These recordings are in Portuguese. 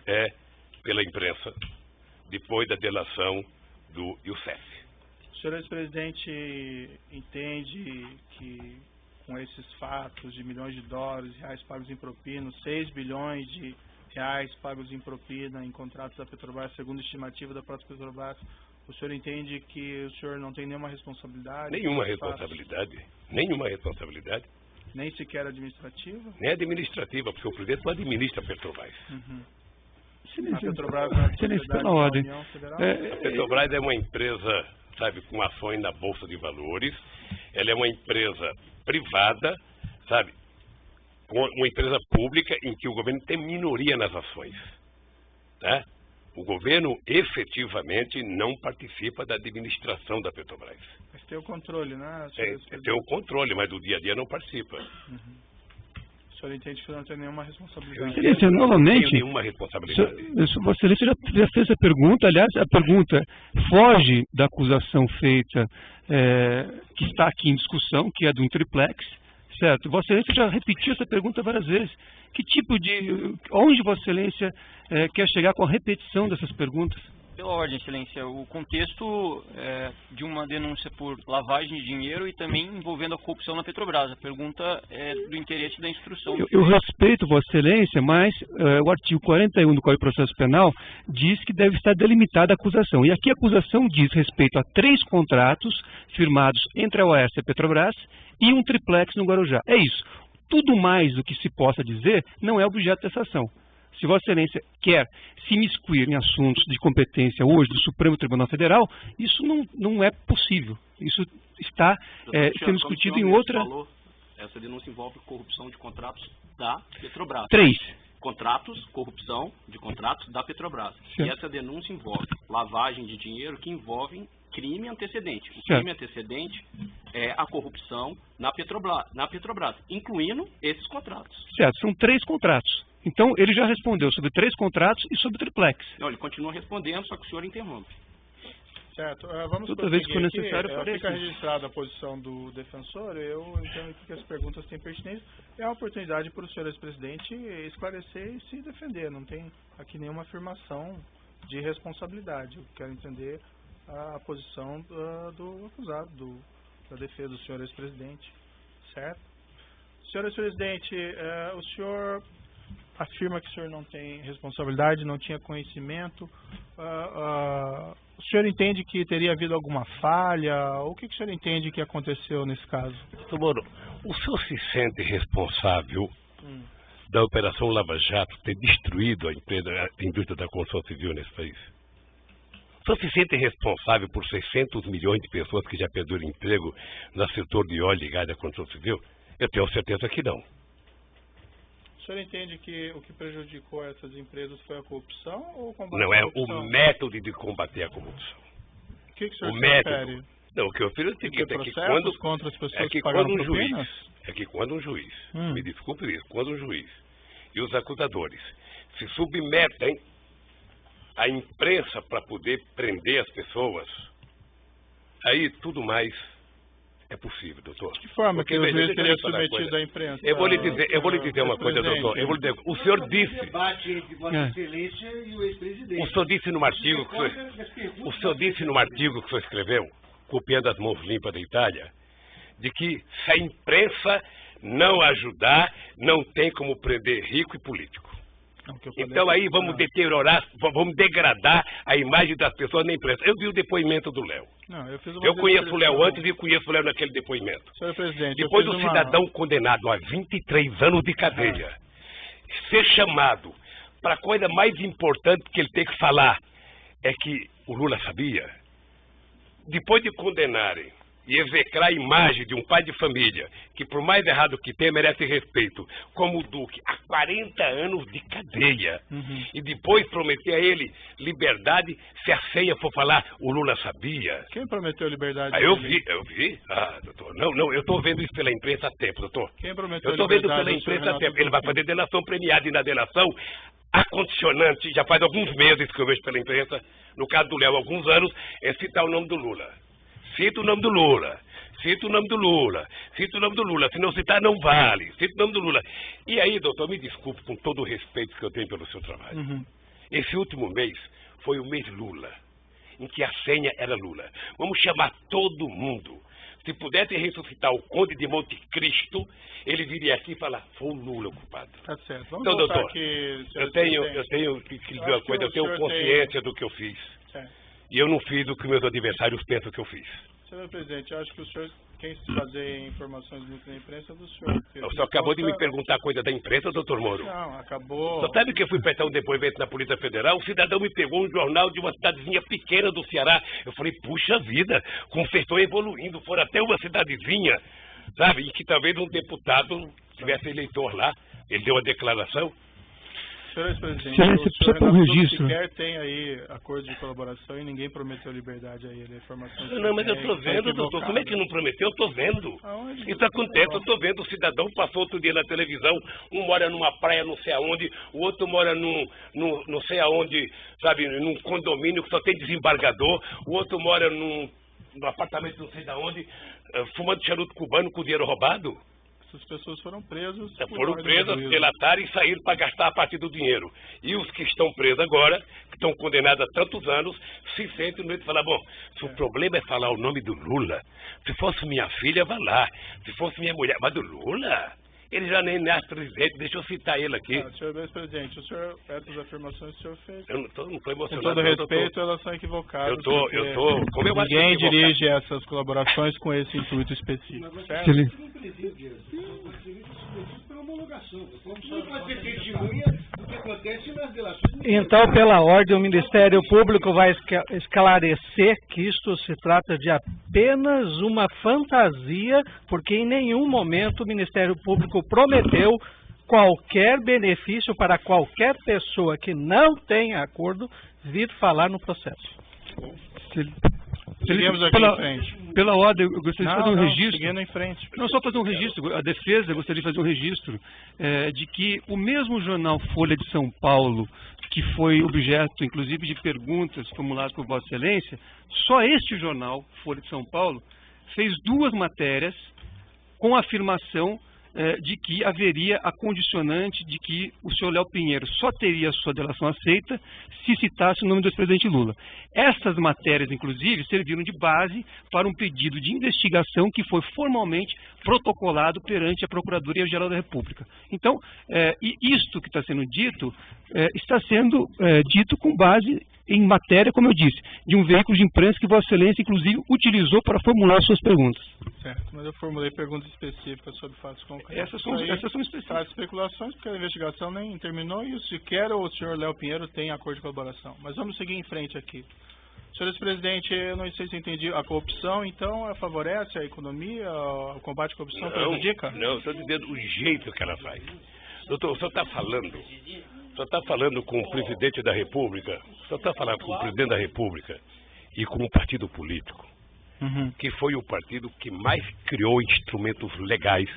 é pela imprensa, depois da delação do Youssef. O senhor ex-presidente entende que com esses fatos de milhões de dólares, reais pagos em propina, 6 bilhões de reais pagos em propina em contratos da Petrobras, segundo a estimativa da própria Petrobras, o senhor entende que o senhor não tem nenhuma responsabilidade? Nenhuma responsabilidade. Nenhuma responsabilidade. Nem sequer administrativa? Nem administrativa, porque o presidente não administra a Petrobras. Uhum. Excelência, A Petrobras não é Excelência, propriedade pela da ordem. União Federal? A Petrobras é uma empresa, sabe, com ações na Bolsa de Valores. Ela é uma empresa privada, sabe, uma empresa pública em que o governo tem minoria nas ações. Tá? O governo efetivamente não participa da administração da Petrobras. Mas tem o controle, né? Tem o controle, mas do dia a dia não participa. Uhum. O senhor entende que não tem nenhuma responsabilidade? Excelência, novamente, não tenho nenhuma responsabilidade. Vossa Excelência já fez a pergunta, aliás, a pergunta foge da acusação feita, que está aqui em discussão, que é do triplex, certo? Vossa Excelência já repetiu essa pergunta várias vezes. Que tipo de... Onde Vossa Excelência quer chegar com a repetição dessas perguntas? Pela ordem, Excelência, o contexto de uma denúncia por lavagem de dinheiro e também envolvendo a corrupção na Petrobras. A pergunta é do interesse da instrução. Eu respeito Vossa Excelência, mas o artigo 41 do Código de Processo Penal diz que deve estar delimitada a acusação. E aqui a acusação diz respeito a 3 contratos firmados entre a OAS e a Petrobras e um triplex no Guarujá. É isso. Tudo mais do que se possa dizer não é objeto dessa ação. Se Vossa Excelência quer se imiscuir em assuntos de competência hoje do Supremo Tribunal Federal, isso não é possível. Isso está sendo discutido em outra... Falou, essa denúncia envolve corrupção de contratos da Petrobras. 3. Contratos, corrupção de contratos da Petrobras. Certo. E essa denúncia envolve lavagem de dinheiro que envolve crime antecedente. O Certo. crime antecedente é a corrupção na Petrobras, incluindo esses contratos. Certo, são 3 contratos. Então, ele já respondeu sobre 3 contratos e sobre triplex. Não, ele continua respondendo, só que o senhor interrompe. Certo, vamos Toda vez que for necessário, aqui. farei Fica isso. registrada a posição do defensor. Eu entendo que as perguntas têm pertinência. É uma oportunidade para o senhor ex-presidente esclarecer e se defender. Não tem aqui nenhuma afirmação de responsabilidade. Eu quero entender a posição do acusado, da defesa do senhor ex-presidente. Certo? Senhor ex-presidente, o senhor afirma que o senhor não tem responsabilidade, não tinha conhecimento. O senhor entende que teria havido alguma falha? O que o senhor entende que aconteceu nesse caso? Doutor Moro, o senhor se sente responsável da Operação Lava Jato ter destruído a indústria da construção civil nesse país? O senhor se sente responsável por 600 milhões de pessoas que já perderam emprego no setor de óleo e gás da construção civil? Eu tenho certeza que não. O senhor entende que o que prejudicou essas empresas foi a corrupção ou o combate Não, à é corrupção? o método de combater a corrupção. O que o senhor O método. refere? Não, o que eu fiz é o seguinte, é que Processos contra as pessoas que quando pagaram um juiz, propinas? me desculpe isso, quando um juiz e os acusadores se submetem à imprensa para poder prender as pessoas, aí tudo mais é possível, doutor. De que forma Porque, que o juiz deixa eu teria lhe falar uma submetido coisa. à imprensa? Eu vou lhe dizer uma coisa, doutor. Eu vou lhe dizer, o senhor disse... debate entre Vossa Excelência e o ex-presidente. O senhor disse no artigo que o senhor disse no artigo que o senhor escreveu, copiando as mãos limpas da Itália, de que se a imprensa não ajudar, não tem como prender rico e político. Então aí vamos deteriorar, vamos degradar a imagem das pessoas na imprensa. Eu vi o depoimento do Léo. Eu conheço o Léo antes e conheço o Léo naquele depoimento. Senhor presidente, depois do cidadão condenado a 23 anos de cadeia ser chamado para a coisa mais importante que ele tem que falar é que o Lula sabia. Depois de condenarem e execrar a imagem de um pai de família que, por mais errado que tenha, merece respeito, como o Duque, há 40 anos de cadeia, e depois prometer a ele liberdade se a senha for falar, o Lula sabia. Quem prometeu liberdade? Eu vi. Ah, doutor, não, eu estou vendo isso pela imprensa há tempo, doutor. Quem prometeu eu estou vendo pela imprensa há tempo. Ele vai fazer delação premiada, e na delação, a condicionante, já faz alguns meses que eu vejo pela imprensa, no caso do Léo, há alguns anos, é citar o nome do Lula. Cita o nome do Lula, cita o nome do Lula, cita o nome do Lula, se não citar não vale, cita o nome do Lula. E aí, doutor, me desculpe com todo o respeito que eu tenho pelo seu trabalho. Esse último mês foi o mês Lula, em que a senha era Lula. Vamos chamar todo mundo. Se pudesse ressuscitar o Conde de Monte Cristo, ele viria aqui e falar, foi o Lula o culpado. Tá certo. Vamos então, doutor, aqui, eu tenho que dizer uma coisa, eu tenho consciência do que eu fiz. Certo. E eu não fiz o que meus adversários pensam que eu fiz. Senhor presidente, eu acho que o senhor, quem se baseia em informações muito da imprensa é do senhor. O senhor acabou de me perguntar coisa da imprensa, doutor Moro. Não, acabou. Só sabe que eu fui prestar um depoimento na Polícia Federal? O cidadão me pegou um jornal de uma cidadezinha pequena do Ceará. Eu falei, puxa vida, como vocês estão evoluindo. Foram até uma cidadezinha, sabe, em que talvez um deputado tivesse eleitor lá. Ele deu uma declaração. Senhor ex-presidente, o senhor tem um registro. sequer tem aí acordo de colaboração e ninguém prometeu liberdade a ele. A informação Não, mas eu estou vendo, doutor. Como é que não prometeu? Eu estou vendo. Isso acontece, eu estou vendo. O cidadão passou outro dia na televisão, um mora numa praia não sei aonde, o outro mora não sei aonde, sabe, num condomínio que só tem desembargador, o outro mora num apartamento não sei de onde, fumando charuto cubano com dinheiro roubado. Essas pessoas foram presas. Foram presas, delataram e saíram para gastar a parte do dinheiro. E os que estão presos agora, que estão condenados a tantos anos, se sentem no meio de falar, bom, se o problema é falar o nome do Lula, se fosse minha filha, vá lá. Se fosse minha mulher, mas do Lula? Ele já nem nasce presidente, deixa eu citar ele aqui. Senhor ex-presidente, o senhor, essas afirmações que o senhor fez, eu não estou emocionado. com todo respeito, elas são equivocadas. Eu tô, como eu acho ninguém dirige essas colaborações com esse intuito específico. Certo? Não preside pela homologação. Não pode ser testemunha do que acontece nas delações. Então, pela ordem, o Ministério Público vai esclarecer que isto se trata de apenas uma fantasia, porque em nenhum momento o Ministério Público prometeu qualquer benefício para qualquer pessoa que não tenha acordo vir falar no processo. Seguimos aqui em frente. Pela ordem, eu gostaria de fazer um registro. Seguindo em frente. Não, só fazer um registro. A defesa gostaria de fazer um registro de que o mesmo jornal Folha de São Paulo, que foi objeto, inclusive, de perguntas formuladas por Vossa Excelência, só este jornal, Folha de São Paulo, fez 2 matérias com a afirmação de que haveria a condicionante de que o senhor Léo Pinheiro só teria sua delação aceita se citasse o nome do ex-presidente Lula. Essas matérias, inclusive, serviram de base para um pedido de investigação que foi formalmente protocolado perante a Procuradoria-Geral da República. Então, isto que está sendo dito, está sendo dito com base em matéria, como eu disse, de um veículo de imprensa que Vossa Excelência, inclusive, utilizou para formular suas perguntas. Certo, mas eu formulei perguntas específicas sobre fatos concretos. Essas são específicas. As especulações, porque a investigação nem terminou e sequer o senhor Léo Pinheiro tem acordo de colaboração. Mas vamos seguir em frente aqui. Senhor ex-presidente, eu não sei se entendi, a corrupção, então, favorece a economia, o combate à corrupção prejudica? Não, estou dizendo o jeito que ela faz. Doutor, o senhor está falando com o presidente da República, o senhor está falando com o presidente da República e com um partido político, que foi o partido que mais criou instrumentos legais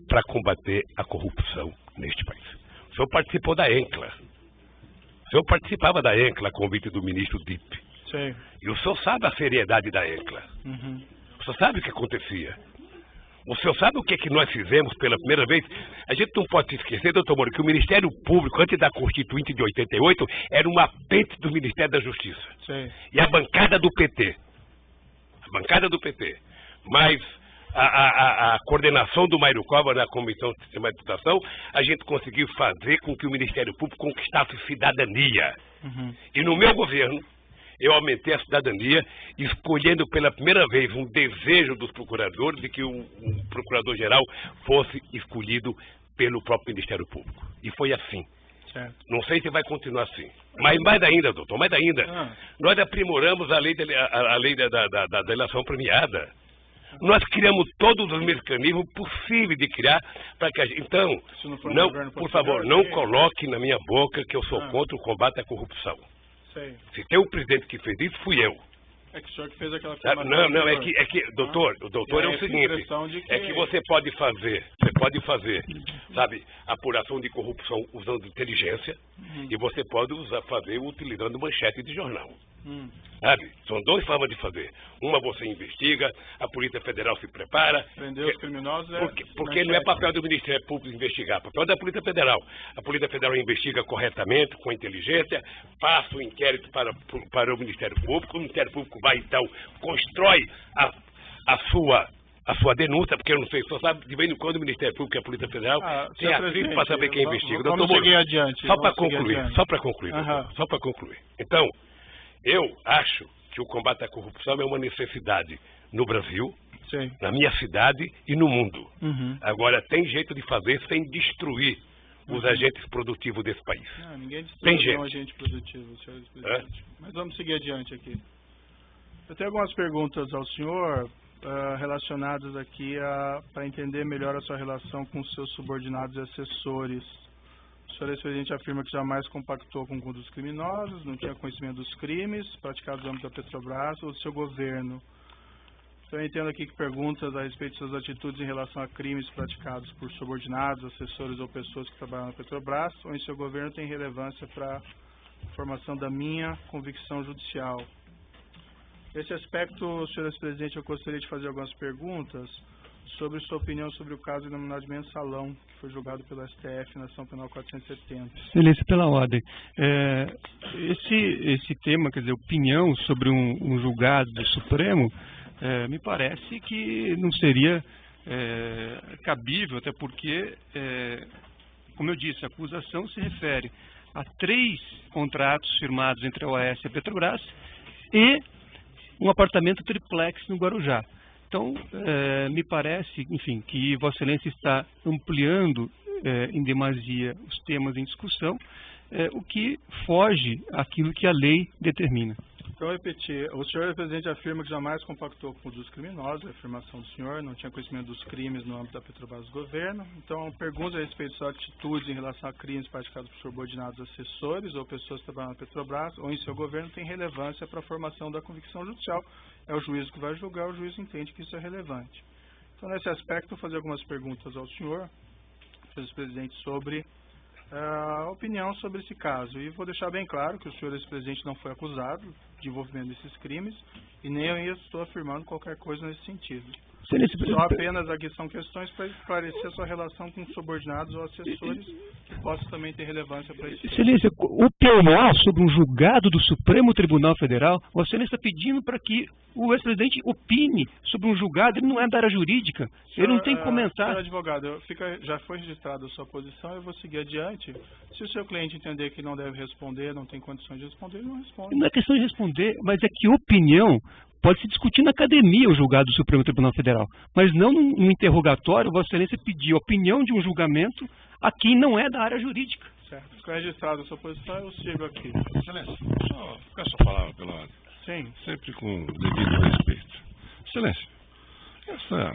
para combater a corrupção neste país. O senhor participou da ENCLA. O senhor participava da ENCLA a convite do ministro Dipp. Sim. E o senhor sabe a seriedade da ENCLA. O senhor sabe o que acontecia. O senhor sabe o que é que nós fizemos pela primeira vez? A gente não pode se esquecer, doutor Moro, que o Ministério Público, antes da Constituinte de 88, era um apêndice do Ministério da Justiça. Sim. E a bancada do PT. A bancada do PT. Mas a coordenação do Mairo Cova na Comissão de Sistema de Educação, a gente conseguiu fazer com que o Ministério Público conquistasse cidadania. E no meu governo, eu aumentei a cidadania, escolhendo pela primeira vez um desejo dos procuradores de que o procurador-geral fosse escolhido pelo próprio Ministério Público. E foi assim. Certo. Não sei se vai continuar assim. Mas mais ainda, doutor, mais ainda. Nós aprimoramos a lei da delação premiada. Nós criamos todos os mecanismos possíveis de criar para que a gente... Então, não, por favor, não coloque na minha boca que eu sou contra o combate à corrupção. Sei. Se tem um presidente que fez isso, fui eu. É que o senhor que fez aquela Não, é que doutor, o doutor é o seguinte, é que você pode fazer, sabe, apuração de corrupção usando inteligência e você pode fazer utilizando manchete de jornal. Sabe? São duas formas de fazer. Uma você investiga, a Polícia Federal se prepara. Prender os criminosos porque não é papel do Ministério Público investigar, é papel da Polícia Federal. A Polícia Federal investiga corretamente, com inteligência, passa o inquérito para o Ministério Público. O Ministério Público vai, então, constrói a sua denúncia, porque eu não sei, só sabe de vez em quando o Ministério Público e a Polícia Federal tem atrito para saber quem investiga. Vamos seguir adiante. Só para concluir. Então, eu acho que o combate à corrupção é uma necessidade no Brasil, sim, na minha cidade e no mundo. Agora, tem jeito de fazer sem destruir os agentes produtivos desse país. Não, ninguém destrói tem jeito. Um agente produtivo, senhor presidente. Mas vamos seguir adiante aqui. Eu tenho algumas perguntas ao senhor relacionadas aqui para entender melhor a sua relação com os seus subordinados e assessores. O senhor ex-presidente afirma que jamais compactou com condutas criminosas, não tinha conhecimento dos crimes praticados no âmbito da Petrobras ou do seu governo. Então, eu entendo aqui que perguntas a respeito de suas atitudes em relação a crimes praticados por subordinados, assessores ou pessoas que trabalham na Petrobras ou em seu governo tem relevância para a formação da minha convicção judicial. Nesse aspecto, senhor ex-presidente, eu gostaria de fazer algumas perguntas sobre sua opinião sobre o caso denominado de Mensalão, que foi julgado pelo STF na ação penal 470. Excelência, pela ordem. Esse tema, quer dizer, opinião sobre um julgado do Supremo, me parece que não seria cabível, até porque, como eu disse, a acusação se refere a 3 contratos firmados entre a OAS e a Petrobras e um apartamento triplex no Guarujá. Então, me parece, enfim, que Vossa Excelência está ampliando em demasia os temas em discussão, o que foge àquilo que a lei determina. Então, repetir, o senhor presidente afirma que jamais compactou com os criminosos, a afirmação do senhor, não tinha conhecimento dos crimes no âmbito da Petrobras do governo. Então, pergunta a respeito de suas atitudes em relação a crimes praticados por subordinados assessores ou pessoas que trabalham na Petrobras ou em seu governo tem relevância para a formação da convicção judicial. É o juiz que vai julgar, o juiz entende que isso é relevante. Então, nesse aspecto, vou fazer algumas perguntas ao senhor, presidente, sobre a opinião sobre esse caso. E vou deixar bem claro que o senhor ex-presidente não foi acusado de envolvimento desses crimes e nem eu estou afirmando qualquer coisa nesse sentido. Só apenas aqui são questões para esclarecer a sua relação com subordinados ou assessores que possam também ter relevância para isso. Excelência, opinar sobre um julgado do Supremo Tribunal Federal, o Excelência está pedindo para que o ex-presidente opine sobre um julgado, ele não é da área jurídica, ele não tem que comentar. Senhor advogado, já foi registrada a sua posição, eu vou seguir adiante. Se o seu cliente entender que não deve responder, não tem condições de responder, ele não responde. Não é questão de responder, mas é que opinião pode se discutir na academia o julgado do Supremo Tribunal Federal, mas não num interrogatório. Vossa Excelência pediu a opinião de um julgamento a quem não é da área jurídica. Certo. Ficou registrada a sua posição, eu sigo aqui. Excelência, só ficar sua palavra pela ordem. Sim. Sempre com devido respeito. Excelência, essa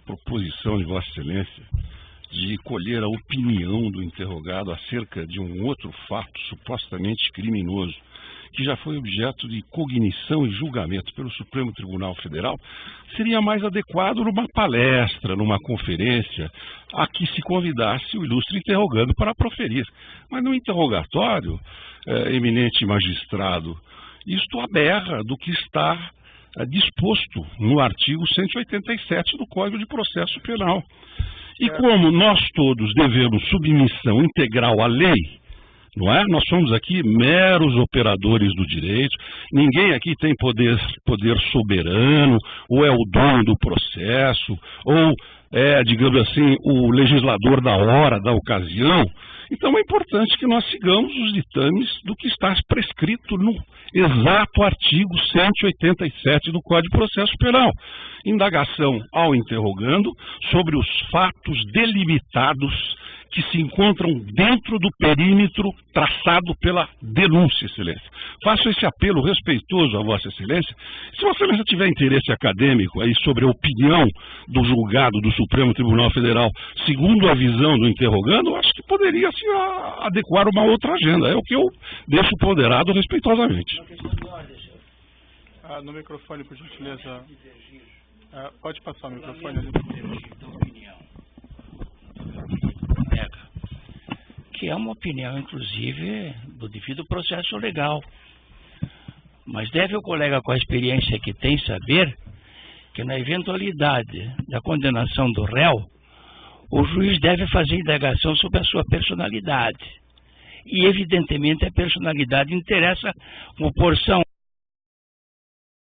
proposição de Vossa Excelência de colher a opinião do interrogado acerca de um outro fato supostamente criminoso, que já foi objeto de cognição e julgamento pelo Supremo Tribunal Federal, seria mais adequado numa palestra, numa conferência, a que se convidasse o ilustre interrogando para proferir. Mas no interrogatório, eminente magistrado, isto aberra do que está disposto no artigo 187 do Código de Processo Penal. E como nós todos devemos submissão integral à lei, não é? Nós somos aqui meros operadores do direito, ninguém aqui tem poder soberano, ou é o dono do processo, ou é, digamos assim, o legislador da hora, da ocasião. Então é importante que nós sigamos os ditames do que está prescrito no exato artigo 187 do Código de Processo Penal. Indagação ao interrogando sobre os fatos delimitados que se encontram dentro do perímetro traçado pela denúncia, Excelência. Faço esse apelo respeitoso a Vossa Excelência. Se Vossa Excelência tiver interesse acadêmico aí sobre a opinião do julgado do Supremo Tribunal Federal, segundo a visão do interrogando, acho que poderia se adequar uma outra agenda. É o que eu deixo ponderado respeitosamente. No microfone, por gentileza. Pode passar o microfone ali. Que é uma opinião, inclusive, do devido processo legal. Mas deve o colega, com a experiência que tem, saber que na eventualidade da condenação do réu, o juiz deve fazer indagação sobre a sua personalidade. E, evidentemente, a personalidade interessa como porção